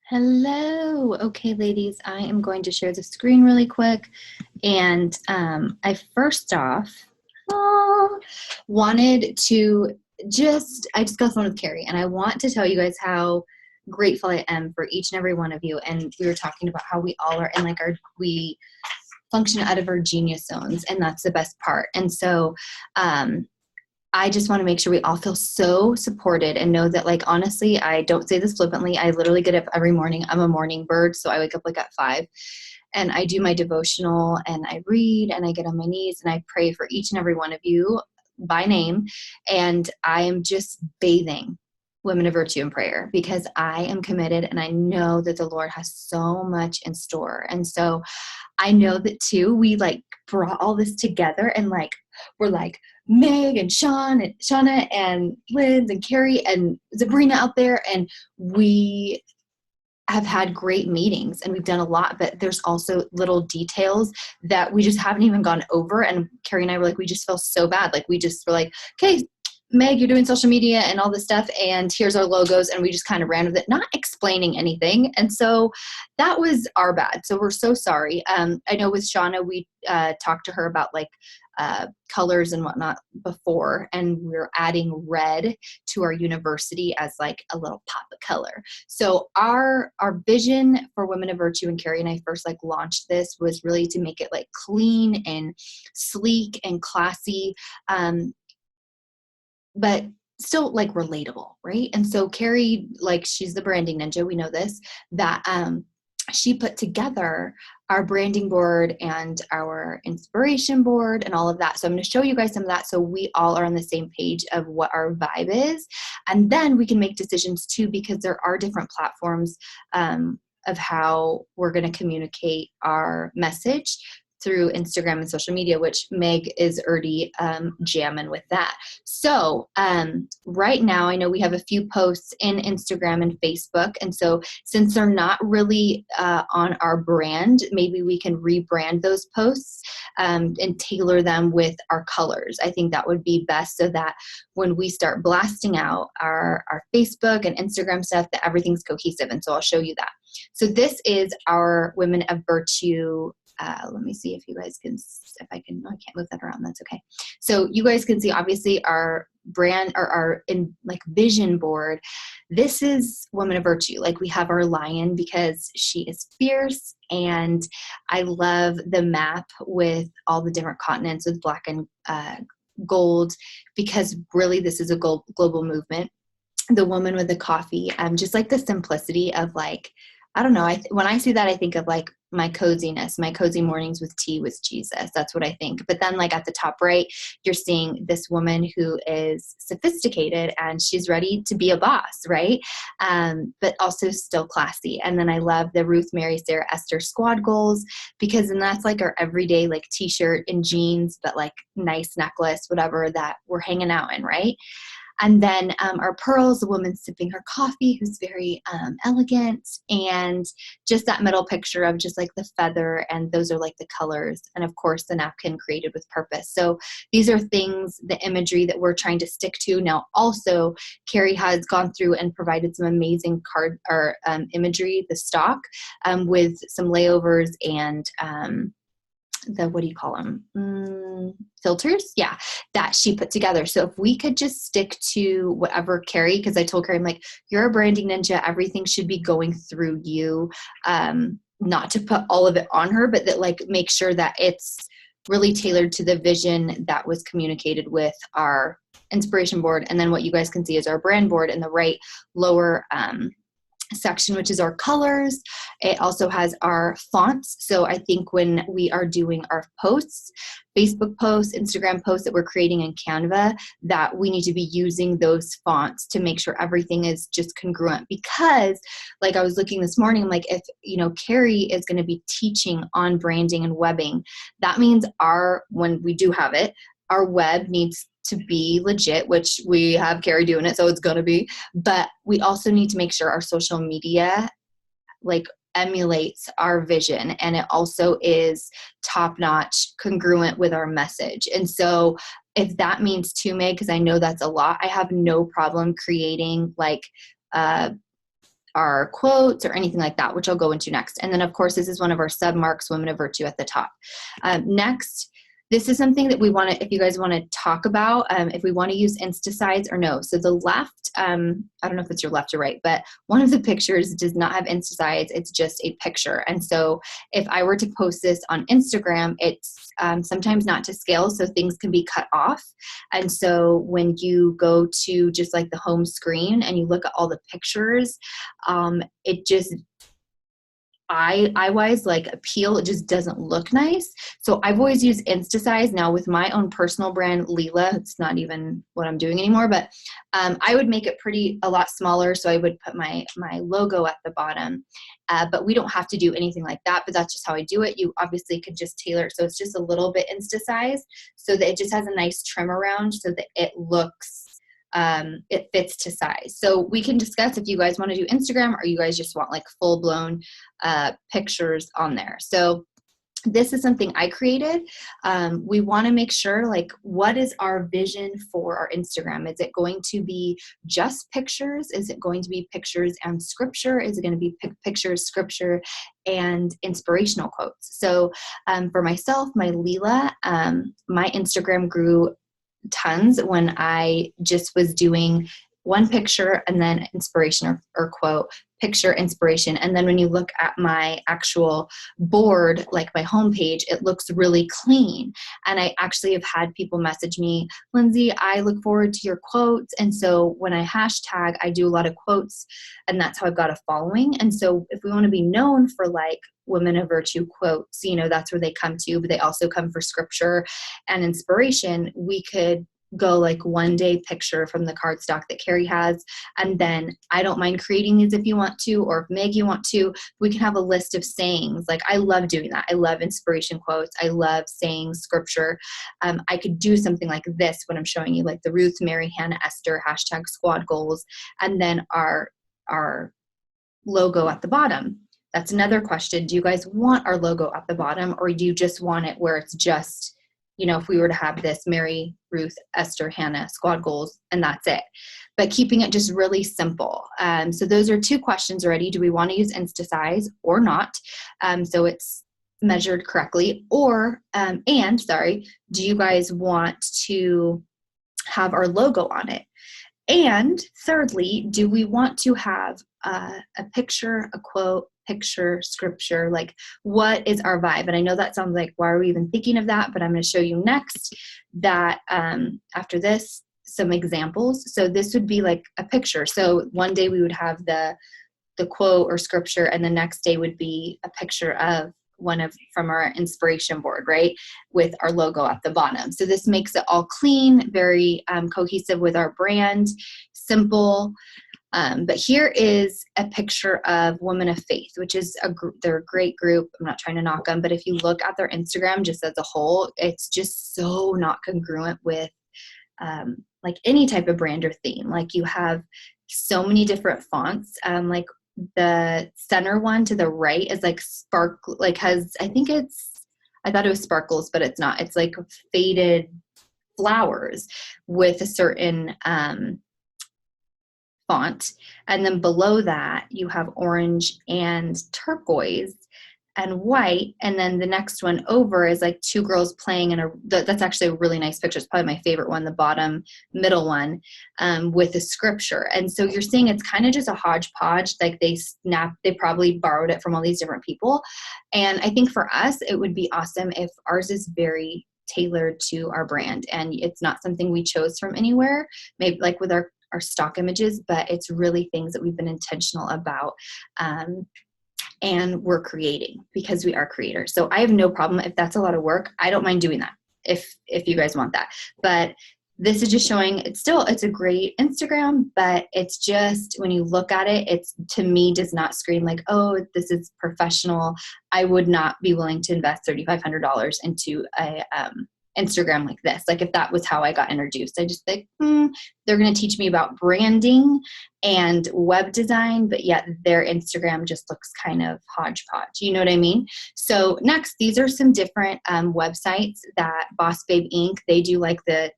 Hello. Okay, ladies, I am going to share the screen really quick. And I first off wanted to I just got off the phone with Carrie, and I want to tell you guys how grateful I am for each and every one of you. And we were talking about how we all are in like we function out of our genius zones, and that's the best part. And so, I just want to make sure we all feel so supported and know that, like, honestly, I don't say this flippantly. I literally get up every morning. I'm a morning bird. So I wake up like at 5 and I do my devotional and I read and I get on my knees and I pray for each and every one of you by name. And I am just bathing women of virtue in prayer because I am committed and I know that the Lord has so much in store. And so I know that too, we like brought all this together and like, we're like Meg and Sean and Shauna and Liz and Carrie and Sabrina out there. And we have had great meetings and we've done a lot, but there's also little details that we just haven't even gone over. And Carrie and I were like, we just feel so bad. Like we just were like, okay, Meg, you're doing social media and all this stuff, and here's our logos, and we just kind of ran with it, not explaining anything. And so that was our bad. So we're so sorry. I know with Shauna, we talked to her about like colors and whatnot before, and we're adding red to our university as like a little pop of color. So our vision for Women of Virtue, and Carrie and I first like launched this, was really to make it like clean and sleek and classy. But still like relatable, right? And so Carrie, like she's the branding ninja, we know this, that she put together our branding board and our inspiration board and all of that. So I'm going to show you guys some of that so we all are on the same page of what our vibe is. And then we can make decisions too, because there are different platforms of how we're going to communicate our message through Instagram and social media, which Meg is already jamming with that. So right now, I know we have a few posts in Instagram and Facebook. And so since they're not really on our brand, maybe we can rebrand those posts and tailor them with our colors. I think that would be best so that when we start blasting out our Facebook and Instagram stuff, that everything's cohesive. And so I'll show you that. So this is our Women of Virtue. Let me see if you guys can, if I can, no, I can't move that around. That's okay. So you guys can see obviously our brand or our in like vision board. This is Women of Virtue. Like we have our lion because she is fierce, and I love the map with all the different continents with black and gold, because really this is a global movement. The woman with the coffee, just like the simplicity of like, I don't know. When I see that, I think of like my coziness, my cozy mornings with tea with Jesus. That's what I think. But then like at the top right, you're seeing this woman who is sophisticated and she's ready to be a boss, right? But also still classy. And then I love the Ruth, Mary, Sarah, Esther squad goals, because then that's like our everyday like t-shirt and jeans, but like nice necklace, whatever that we're hanging out in, right? And then our pearls, the woman sipping her coffee, who's very elegant, and just that middle picture of just like the feather, and those are like the colors. And of course, the napkin created with purpose. So these are things, the imagery that we're trying to stick to. Now, also, Carrie has gone through and provided some amazing card or imagery, the stock, with some layovers and what do you call them? Filters. Yeah. That she put together. So if we could just stick to whatever Carrie, because I told Carrie, I'm like, you're a branding ninja. Everything should be going through you. Not to put all of it on her, but that like make sure that it's really tailored to the vision that was communicated with our inspiration board. And then what you guys can see is our brand board in the right lower section, which is our colors. It also has our fonts. So I think when we are doing our posts, Facebook posts, Instagram posts that we're creating in Canva, that we need to be using those fonts to make sure everything is just congruent. Because like I was looking this morning, like if, Carrie is going to be teaching on branding and webbing, that means when we do have it, our web needs to be legit, which we have Carrie doing it, so it's going to be. But we also need to make sure our social media like emulates our vision, and it also is top-notch, congruent with our message. And so if that means too, Meg, because I know that's a lot, I have no problem creating like our quotes or anything like that, which I'll go into next. And then of course, this is one of our sub marks, Women of Virtue at the top. Next, this is something that we want to, if you guys want to talk about, if we want to use Instasides or no. So the left, I don't know if it's your left or right, but one of the pictures does not have Instasides. It's just a picture. And so if I were to post this on Instagram, it's sometimes not to scale, so things can be cut off. And so when you go to just like the home screen and you look at all the pictures, it just, eye-wise, like appeal, it just doesn't look nice. So I've always used Instasize. Now with my own personal brand, Leela, it's not even what I'm doing anymore, but I would make it a lot smaller. So I would put my logo at the bottom, but we don't have to do anything like that, but that's just how I do it. You obviously could just tailor it. So it's just a little bit Instasize so that it just has a nice trim around so that it looks, it fits to size. So we can discuss if you guys want to do Instagram or you guys just want like full blown pictures on there. So this is something I created. We want to make sure, like, what is our vision for our Instagram? Is it going to be just pictures? Is it going to be pictures and scripture? Is it going to be pictures, scripture, and inspirational quotes? So for myself, my Leela, my Instagram grew tons when I just was doing one picture and then inspiration or quote, picture, inspiration. And then when you look at my actual board, like my homepage, it looks really clean. And I actually have had people message me, Lindsay, I look forward to your quotes. And so when I hashtag, I do a lot of quotes, and that's how I've got a following. And so if we want to be known for like Women of Virtue quotes, you know, that's where they come to, but they also come for scripture and inspiration. We could go like one day picture from the cardstock that Carrie has. And then I don't mind creating these if you want to, or if Meg, you want to, we can have a list of sayings. Like I love doing that. I love inspiration quotes. I love saying scripture. I could do something like this when I'm showing you like the Ruth, Mary, Hannah, Esther, hashtag squad goals, and then our logo at the bottom. That's another question. Do you guys want our logo at the bottom, or do you just want it where it's just, you know, if we were to have this Mary, Ruth, Esther, Hannah, squad goals, and that's it. But keeping it just really simple. So those are two questions already. Do we want to use Instasize or not? So it's measured correctly. Or, do you guys want to have our logo on it? And thirdly, do we want to have a picture, a quote, picture, scripture, like what is our vibe? And I know that sounds like, why are we even thinking of that? But I'm going to show you next that after this, some examples. So this would be like a picture. So one day we would have the quote or scripture, and the next day would be a picture of from our inspiration board, right? With our logo at the bottom. So this makes it all clean, very cohesive with our brand, simple. But here is a picture of Women of Faith, which is they're a great group. I'm not trying to knock them, but if you look at their Instagram just as a whole, it's just so not congruent with like any type of brand or theme. Like you have so many different fonts, like the center one to the right is like sparkle, like has, I thought it was sparkles, but it's not. It's like faded flowers with a certain font. And then below that you have orange and turquoise and white. And then the next one over is like two girls playing that's actually a really nice picture. It's probably my favorite one, the bottom middle one, with a scripture. And so you're seeing it's kind of just a hodgepodge, like they probably borrowed it from all these different people. And I think for us, it would be awesome if ours is very tailored to our brand. And it's not something we chose from anywhere, maybe like with our stock images, but it's really things that we've been intentional about. And we're creating because we are creators. So I have no problem if that's a lot of work. I don't mind doing that if you guys want that. But this is just showing it's a great Instagram, but it's just when you look at it, it's to me does not scream like, oh, this is professional. I would not be willing to invest $3,500 into a Instagram like this. Like if that was how I got introduced, I just think, they're going to teach me about branding and web design, but yet their Instagram just looks kind of hodgepodge. You know what I mean? So next, these are some different websites that Boss Babe Inc. They do like the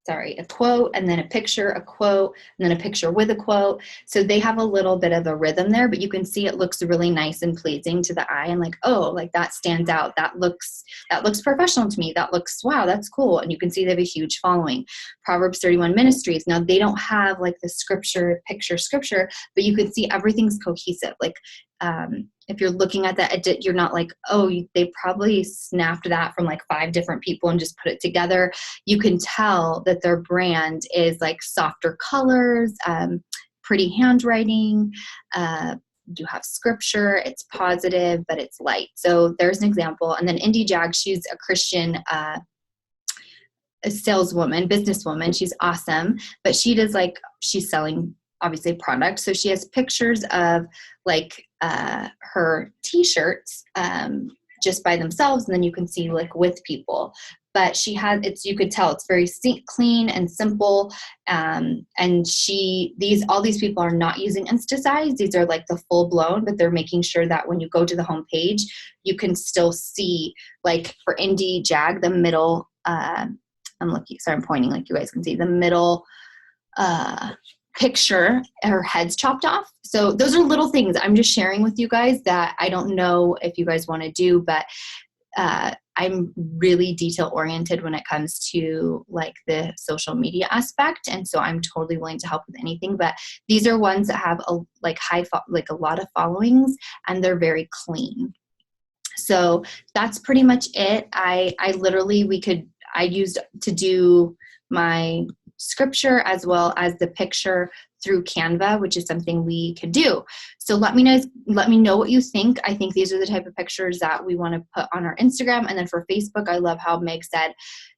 sorry, a quote and then a picture, a quote, and then a picture with a quote. So they have a little bit of a rhythm there, but you can see it looks really nice and pleasing to the eye and like, oh, like that stands out. That looks professional to me. That looks, wow, that's cool. And you can see they have a huge following. Proverbs 31 Ministries. Now they don't have like the scripture, but you can see everything's cohesive. Like, if you're looking at that, you're not like, oh, they probably snapped that from like 5 different people and just put it together. You can tell that their brand is like softer colors, pretty handwriting, you have scripture, it's positive, but it's light. So there's an example. And then Indie Jag, she's a Christian a saleswoman, businesswoman. She's awesome, but she does like, she's selling obviously product. So she has pictures of like her t-shirts just by themselves. And then you can see like with people, but she has, you could tell it's very clean and simple. And all these people are not using Insta-size. These are like the full blown, but they're making sure that when you go to the home page, you can still see like for Indie Jag, the middle, I'm pointing like you guys can see the middle picture, her head's chopped off. So those are little things I'm just sharing with you guys that I don't know if you guys want to do, but I'm really detail oriented when it comes to like the social media aspect. And so I'm totally willing to help with anything, but these are ones that have a lot of followings and they're very clean. So that's pretty much it. I used to do my scripture as well as the picture through Canva, which is something we could do. So let me know what you think. I think these are the type of pictures that we want to put on our Instagram. And then for Facebook, I love how Meg said,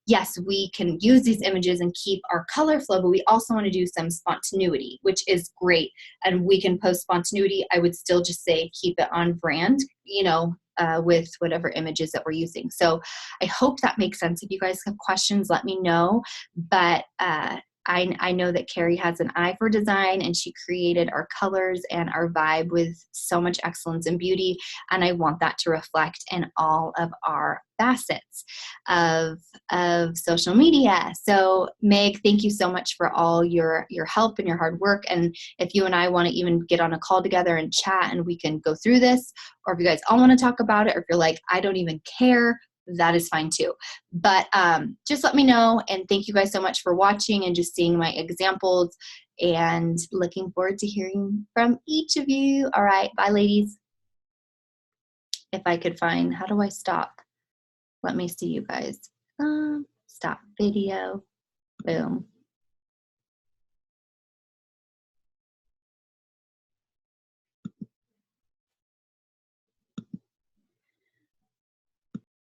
yes, we can use these images and keep our color flow, but we also want to do some spontaneity, which is great. And we can post spontaneity. I would still just say keep it on brand, with whatever images that we're using. So I hope that makes sense. If you guys have questions, let me know. But I know that Carrie has an eye for design and she created our colors and our vibe with so much excellence and beauty. And I want that to reflect in all of our facets of social media. So Meg, thank you so much for all your help and your hard work. And if you and I want to even get on a call together and chat and we can go through this, or if you guys all want to talk about it, or if you're like, I don't even care, that is fine too. But just let me know. And thank you guys so much for watching and just seeing my examples, and looking forward to hearing from each of you. All right. Bye, ladies. If I could find, how do I stop? Let me see you guys. Stop video. Boom.